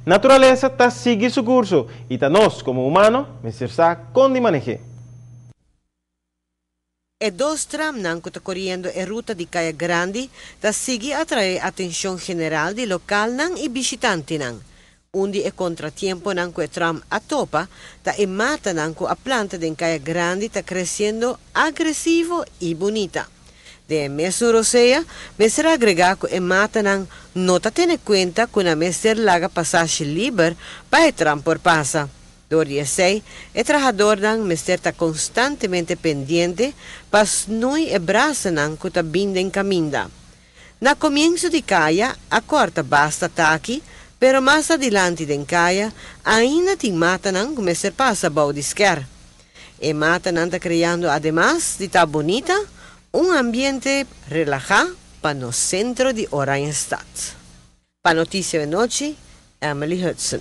Natureza está sigue su curso y nós, como humano, necesita con de manejar. E dos tram nan que está correndo e ruta de Caia Grande da sigue atrae atenção geral de local nan e visitante nan. Onde é contratiempo nan que tram atopa, da e mata nan que a planta de Caia Grande está crescendo agressivo e bonita. De mesmo roseia, mesera agregar que e mata nan nota tene conta que na meser laga passagem livre para e tram por passa. Door die sei, o trabajador dan mester está constantemente pendiente para snui e braça nan que está binden caminda. Na comienzo de caia, a corta basta taqui, pero mais adelante den caia, ainda tem mata nan que mester passa bau disquer. E mata nan está criando, además de estar bonita, ambiente relajado para no centro de Oranjestad. Para Noticia de Nochi, Emily Hudson.